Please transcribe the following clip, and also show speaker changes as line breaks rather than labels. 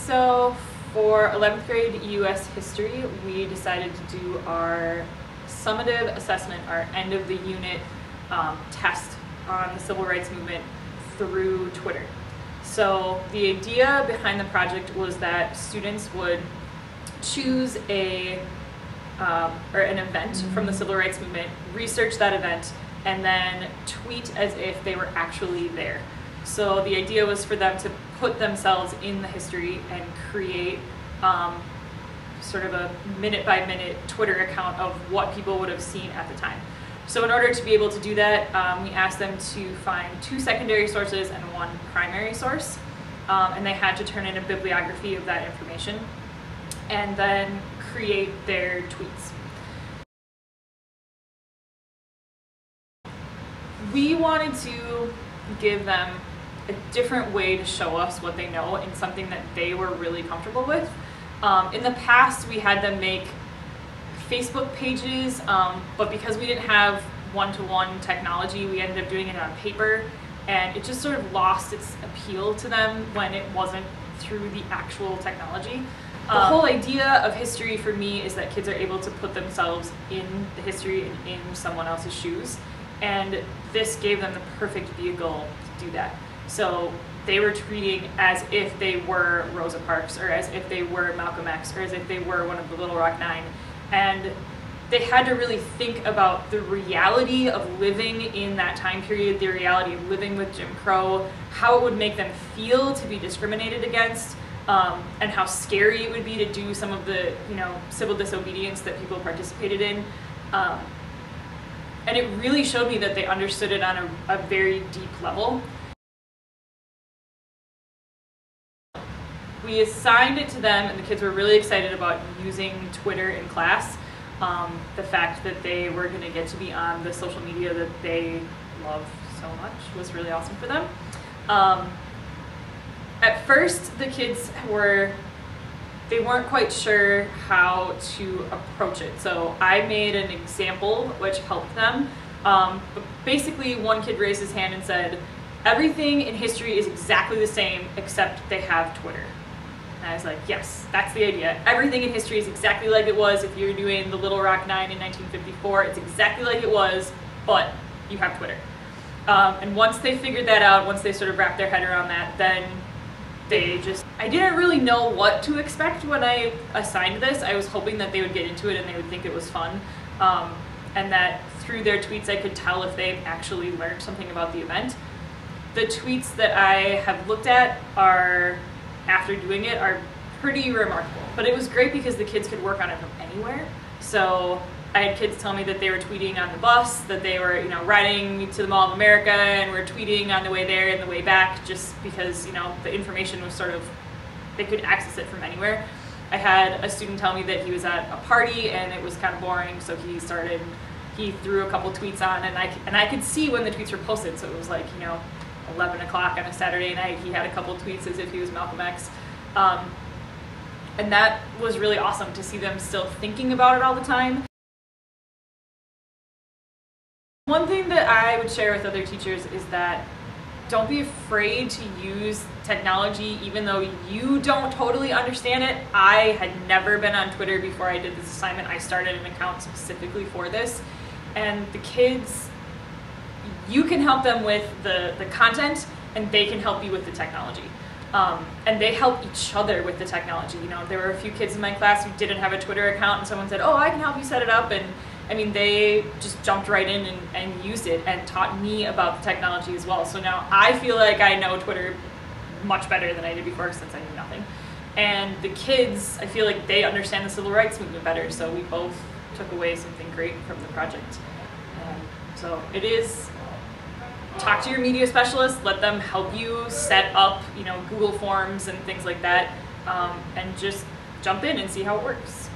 So for 11th grade US history, we decided to do our summative assessment, our end of the unit test on the civil rights movement through Twitter. So the idea behind the project was that students would choose an event from the civil rights movement, research that event, and then tweet as if they were actually there. So the idea was for them to put themselves in the history and create sort of a minute-by-minute Twitter account of what people would have seen at the time. So in order to be able to do that, we asked them to find 2 secondary sources and 1 primary source, and they had to turn in a bibliography of that information and then create their tweets. We wanted to give them a different way to show us what they know and something that they were really comfortable with. In the past, we had them make Facebook pages, but because we didn't have one-to-one technology, we ended up doing it on paper, and it just sort of lost its appeal to them when it wasn't through the actual technology. The whole idea of history for me is that kids are able to put themselves in the history and in someone else's shoes, and this gave them the perfect vehicle to do that. So they were tweeting as if they were Rosa Parks, or as if they were Malcolm X, or as if they were one of the Little Rock Nine. And they had to really think about the reality of living in that time period, the reality of living with Jim Crow, how it would make them feel to be discriminated against, and how scary it would be to do some of the civil disobedience that people participated in. And it really showed me that they understood it on a very deep level. We assigned it to them, and the kids were really excited about using Twitter in class. The fact that they were going to get to be on the social media that they love so much was really awesome for them. At first, the kids they weren't quite sure how to approach it. So I made an example which helped them. But basically, one kid raised his hand and said, everything in history is exactly the same except they have Twitter. And I was like, yes, that's the idea. Everything in history is exactly like it was if you're doing the Little Rock Nine in 1954. It's exactly like it was, but you have Twitter. And once they figured that out, once they sort of wrapped their head around that, then I didn't really know what to expect when I assigned this. I was hoping that they would get into it and they would think it was fun. And that through their tweets I could tell if they've actually learned something about the event. The tweets that I have looked at after doing it are pretty remarkable. But it was great because the kids could work on it from anywhere. So I had kids tell me that they were tweeting on the bus, that they were riding to the Mall of America and were tweeting on the way there and the way back, just because the information was sort of, they could access it from anywhere. I had a student tell me that he was at a party and it was kind of boring, so he threw a couple tweets on, and I could see when the tweets were posted, so it was like 11 o'clock on a Saturday night, he had a couple tweets as if he was Malcolm X. And that was really awesome to see them still thinking about it all the time. One thing that I would share with other teachers is that don't be afraid to use technology even though you don't totally understand it. I had never been on Twitter before I did this assignment. I started an account specifically for this. And the kids, you can help them with the content, and they can help you with the technology. And they help each other with the technology. There were a few kids in my class who didn't have a Twitter account, and someone said, oh, I can help you set it up. And I mean, they just jumped right in and used it and taught me about the technology as well. So now I feel like I know Twitter much better than I did before since I knew nothing. And the kids, I feel like they understand the civil rights movement better, so we both took away something great from the project. So it is, talk to your media specialist, let them help you set up Google Forms and things like that, and just jump in and see how it works.